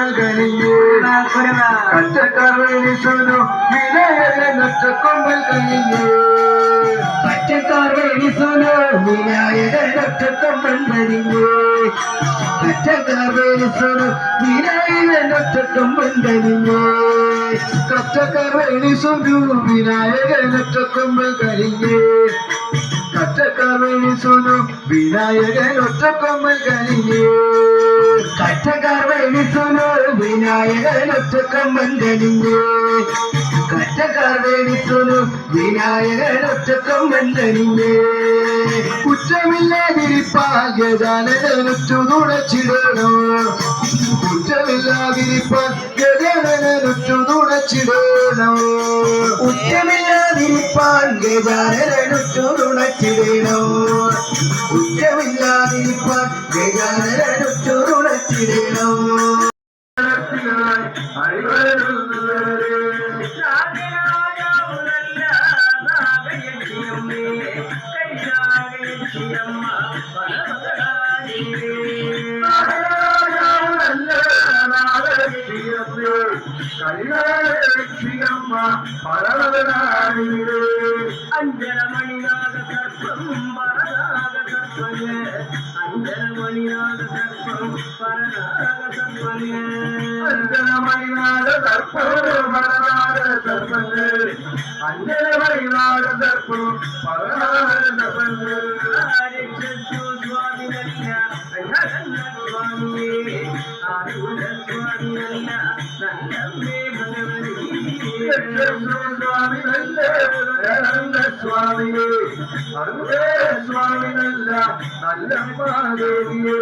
കൊമ്പൽ കനിഞ്ഞ് കറ്റക്കാർവേണിസുനു വിനായകനൊറ്റ കൊമ്പൽ കനിഞ്ഞ് കറ്റക്കാർവേണിസുനു വിനായകനൊറ്റ കൊമ്പൽ കനിഞ്ഞ് കറ്റക്കാർവേണിസുനു വിനായകനൊറ്റ കൊമ്പൽ കനിഞ്ഞ് കറ്റക്കാർവേണിസുനു വിനായകനൊറ്റ കൊമ്പൽ കനിഞ്ഞ് കറ്റക്കാർവേണിസുനു വിനായകനൊറ്റ കൊമ്പൽ കനിഞ്ഞ് കറ്റക്കാർവേണിസുനു വിനായകനൊറ്റ കൊമ്പൽ കനിഞ്ഞ് കറ്റക്കാർവേണിസുനു വിനായകനൊറ്റ കൊമ്പൽ കനിഞ്ഞ് കുറ്റമില്ലാതിരിപ്പാൽ ഗജാനനൊറ്റു തുണച്ചിടണോ കുറ്റമില്ലാതിരിപ്പാൽ ഗജാനനൊറ്റു തുണച്ചിടണോ കുറ്റമില്ലാതിരിപ്പാൽ ഗജാനനൊറ്റു തുണച്ചിടണോ കുറ്റമില്ലാതിരിപ്പാൽ ഗജാനനൊറ്റു തുണച്ചിടണോ അഞ്ജനമണിനാഥ സർപ്പം പരനാഗ സർപ്പന് അഞ്ജനമണിനാഥ സർപ്പം പരനാഗ സർപ്പന് അഞ്ജനമണിനാഥ സർപ്പം പരനാഗ സർപ്പന് അഞ്ജനമണിനാഥ സർപ്പം പരനാഗ സർപ്പന് രക്ഷു സ്വാമിനല്ല സ്വാമിയേ ആരുല സ്വാമിനല്ല നല്ലമ്മേ ഭഗവതി സ്വാമിനല്ല സ്വാമിയെ അറുപേ സ്വാമിനല്ല നല്ലമ്മാദേവിയെ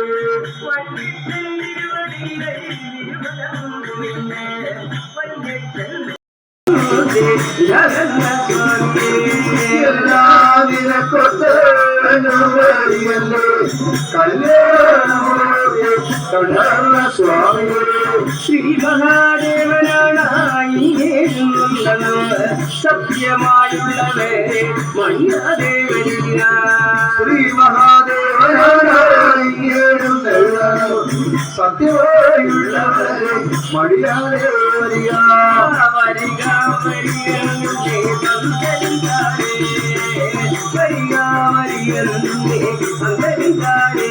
ശ്രീ മഹാദേവനായി സത്യമായുള്ളവേ മണിയാദേവനില്ല ശ്രീ മഹാദേവനായി സത്യമായുള്ളവരെ മടിയാതെ വരിക വരിക വരികേ പന്തലിന്താരേ വരിക വരികേ പന്തലിന്താരേ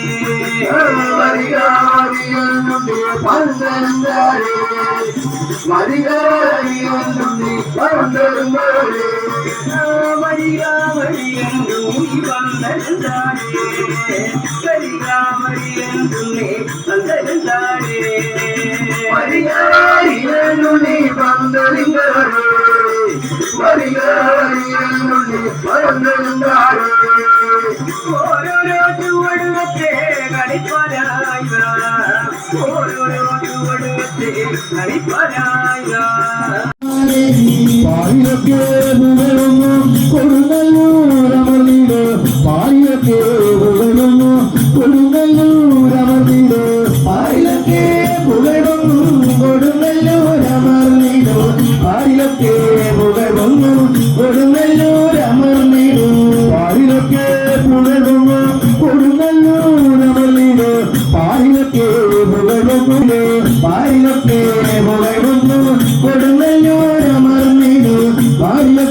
വരിക വരികേ പന്തലിന്താരേ വരിക വരികേ പന്തലിന്താരേ വരിക വരികേ പന്തലിന്താരേ വരിക വരികേ പന്തലിന്താരേ വരികേ പന്തലിന്താരേ ഓരോരോ ചുവടുവത്തെ കളിപ്പരായ ഓരോരോ ചുവടുവത്തെ കളിപ്പരായ പാലിയൊക്കെ കൊടുങ്ങല്ലൂരമർന്നിട് പാലിയൊക്കെ കൊടുങ്ങല്ലൂരമർന്നിട് പാലിലൊക്കെ കൊടുങ്ങല്ലൂരമർന്നിട് പാലിലൊക്കെ കൊടുങ്ങല്ലൂരമർന്നിട് പാലിലൊക്കെ കൊടുങ്ങല്ലൂരമർന്നിട് പാലിലൊക്കെ പാലിലൊക്കെ കൊടുങ്ങല്ലൂരമർന്നിട് പാലില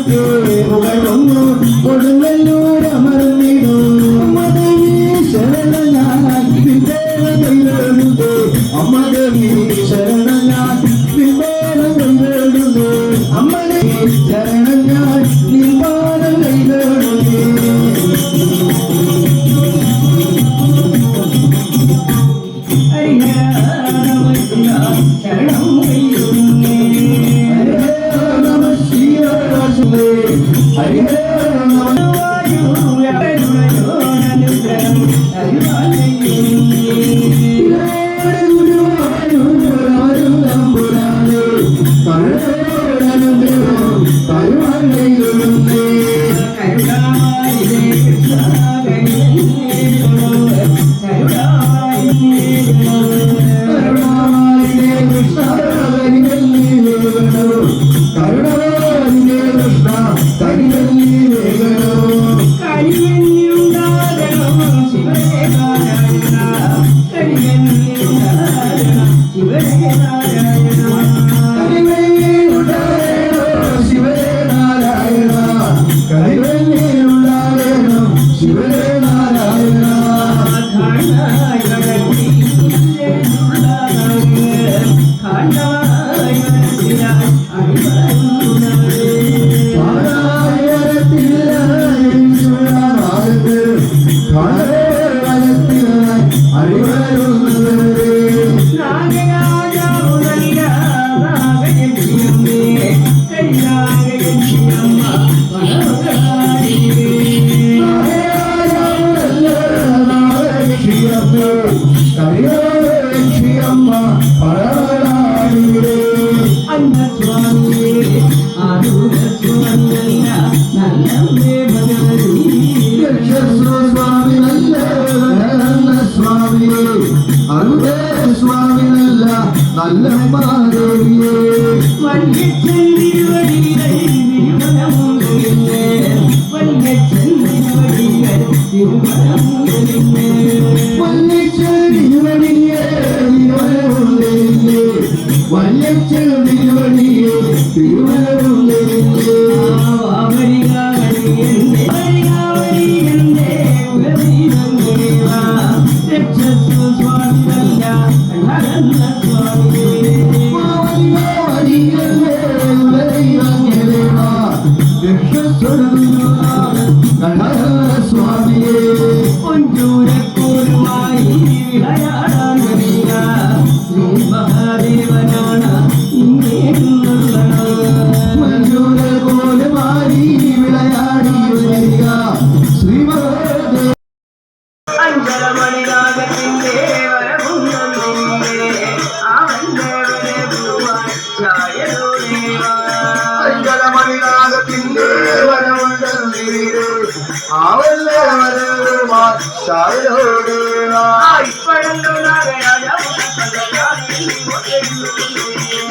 സ്വാമി നല്ല സ്വാമിയെ അരുതേ സ്വാമി നല്ല മാദേവിയെ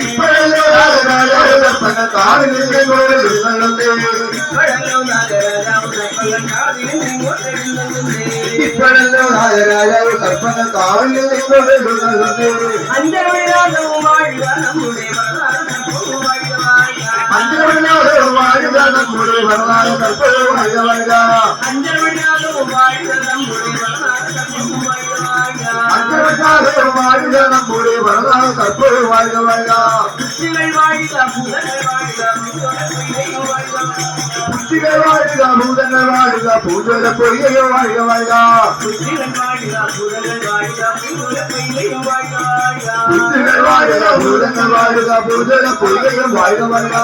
ഇപ്പോഴല്ലോ രാജാവ് കൽപ്പന കാവിൽ കുട്ടികൾ വാഴുക ഭൂതങ്ങൾ വാഴുക പൂജല പൊയ്യയോ വാഴുക വാഴുക കുട്ടികൾ വാഴുക ഭൂതങ്ങൾ വാഴുക പൂജല പൊയ്യയോ വാഴുക വാഴുക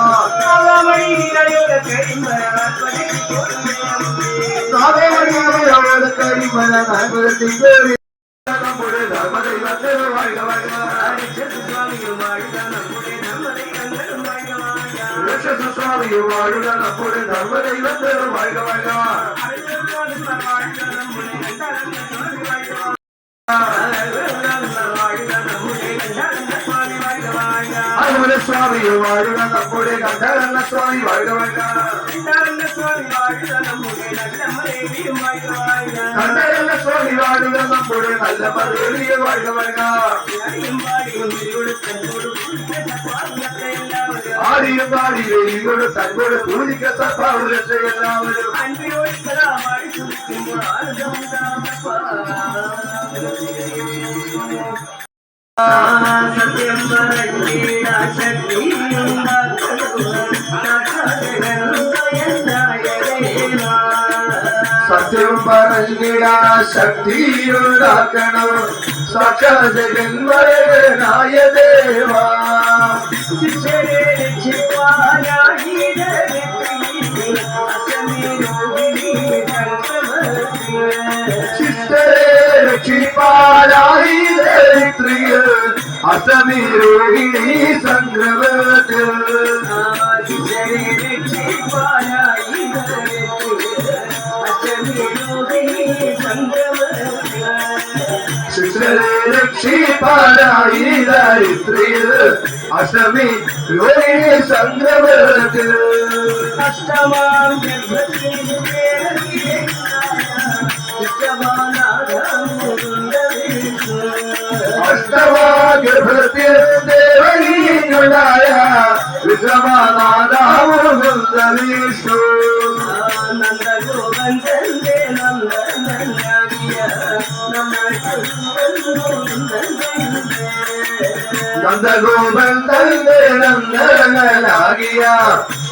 നമ്മുടെ ധർമ്മദൈവത്തെ വാഴുക വാഴുക സ്വാമിയെ വാഴുക നമ്മുടെ ധർമ്മദൈവത്തെ വാഴുക വാഴുക അതുപോലെ സ്വാമിയെ വാഴുക നമ്മുടെ ഗന്ധർവ സ്വാമി വാഴുക വാഴുക ഗന്ധർവ സ്വാമി വാഴുക നമ്മുടെ നല്ല മറുപടിയെ വാഴുക വാഴുക ആടിയും പാടി വെളിയോട് തന്നോട് പൂജിക്ക സഭാവൃത്തെ എല്ലാവരും സത്യം സത്യം പറഞ്ഞിടാ ശക്തിയുണ്ടാക്കണം സാക്ഷാത് ജഗന്മയനായ ദേവാ ശിഷ്യരെ രക്ഷിപ്പാലായി ധരിത്രിയ അസമി രോഹിണി സംഗ്രഹത്തിൽ ശിഷ്യരെ രക്ഷിപ്പാലായി ധരിത്രിയ അസമി രോഹിണി സംഗ്രഹത്തിൽ അഷ്ടമാം അഷ്ടമാഗർഭത്തിൽ ദേവനീയുണ്ടായ വിശ്രമനാഥാവുന്നു നന്ദഗോപന്തന്റെ നന്ദനാകിയ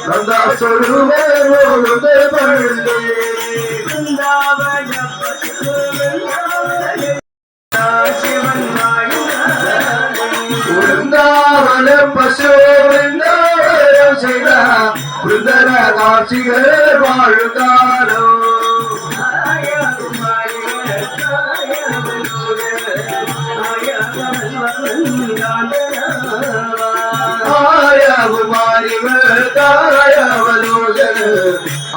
നന്ദസ്വരൂപേ പണ്ടേ വൃന്ദാവന പശു വൃന്ദാവനം ചെയ്ത വൃന്ദന കാർഷികർ വാഴുകാലോ ആയ കുമാരികൾ മരുതായവലോചന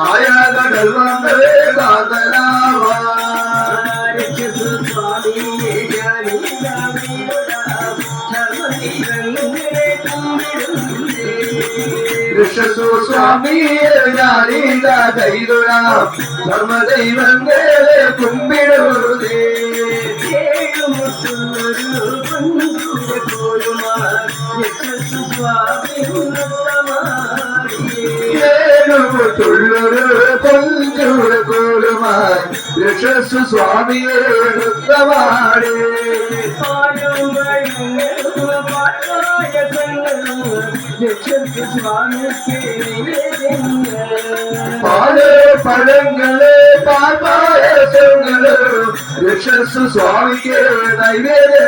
ആയ കടൽ വന്നവേ കാതലാവാ ഋഷസു സ്വാമിയെ ഞാനീത കൈതൊഴാം ധർമ്മദൈവങ്ങളെ കുമ്പിടുതേ ുള്ളൊരു കൊഞ്ചൂര കോലുമായി ഋഷസു സ്വാമിയെ നൃത്തമാടേ പാല് പഴങ്ങള് പാൽപായസങ്ങള് ഋഷസു സ്വാമിക്ക് നൈവേദ്യ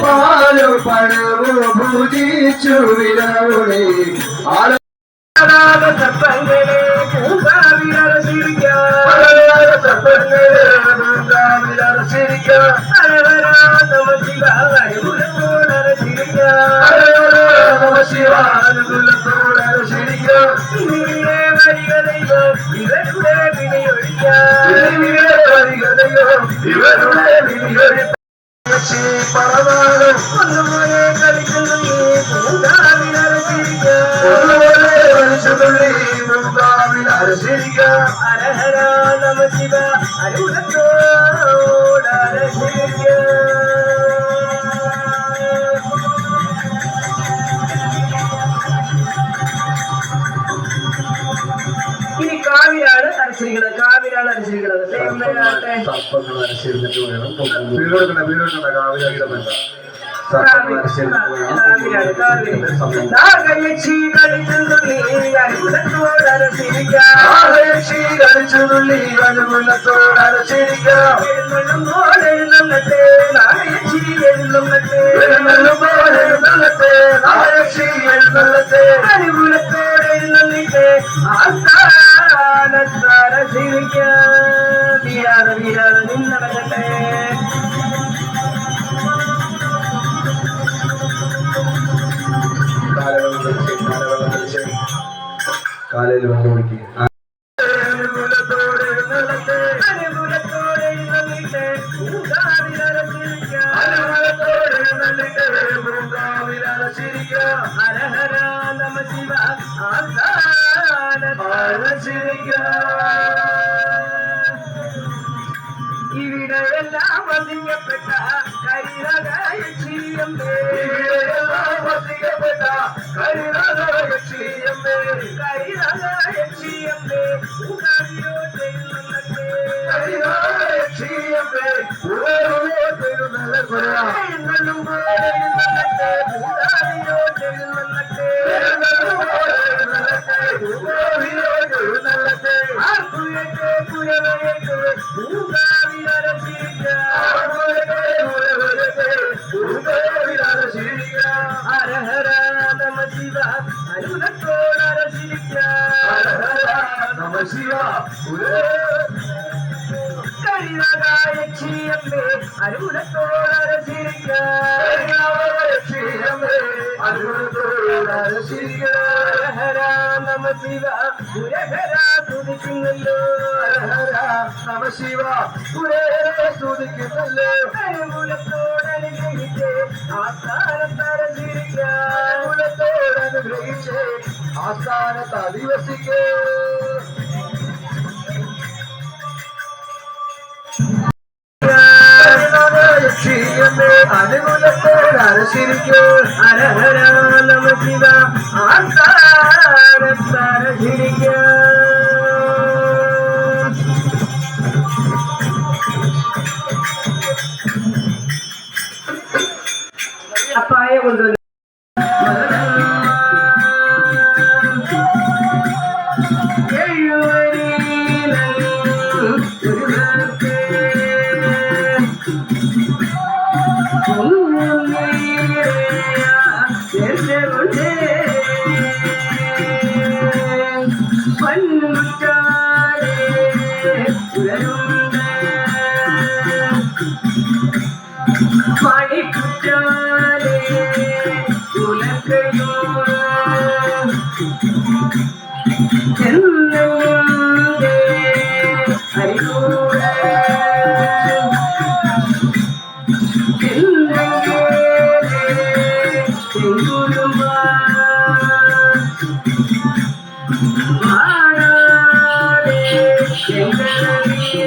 പാലു പഴവും പൂജിച്ചു വിരവുളെ സപ്പങ്ങളെ ഇനി കാവിലാണ് അരച്ചിരിക്കുന്നത് കാവിലാണ് അരച്ചിരിക്കുന്നത് കാലയിൽ വെള്ളം ഒഴിക്കുക ഇവിടെയെല്ലാം വസിക്കപ്പെട്ട കരിരകയക്ഷിയമ്മേ വസിക്കപ്പെട്ട കരിരകയക്ഷിയമ്മേ കരിരകയക്ഷിയമ്മേ ഉകാരിയോ ചെയ്യുന്നേ കരിരകയക്ഷിയമ്മേ ഉകാരിയോ ചെയ്യുന്നേ എന്നും പോലെയുന്നേ ഉകാരിയോ ചെയ്യുന്നേ ഉകാരിയോ ചെയ്യുന്നേ ആർക്കുയേ കുരവയേ ഹര ഹര നമ ശിവ അരുണത്തോടരശിരിക്ക നമ ശിവ കരിരകയക്ഷിയമ്മേ അരുണത്തോടരശിരിക്ക അരുണത്തോടരശിരിക്ക ഹര നമ ശിവ പുരഹര തുതിക്കുന്നല്ലോ ഹര നമ ശിവ പുരഹര തുതിക്കുന്നല്ലോ അനുകൂലത്തോടനുഗ്രഹിച്ച് ആസ്ഥാനത്തരശിരിക്ക അനുകൂലത്തോടനുഗ്രഹിച്ച് ആസ്ഥാനത്ത് അധിവസിക്കേ അനുകൂലത്തോടരശിരിക്കോ ഹര ഹര നമ ശിവ ആസ്ഥാനത്തരശിരിക്ക അപ്പായ കൊണ്ടുവന്നു மணிக்குற்றாலே உலகையும் சென்னங்கே அறிவுற சென்னங்கே செங்குருமா மாறாதே செங்கரையே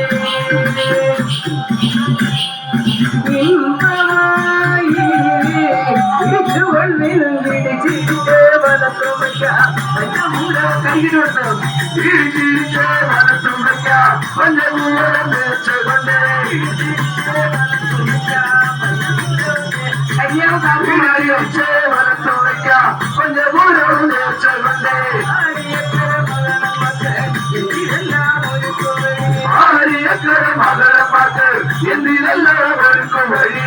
மகள பார்த்து எந்த வழி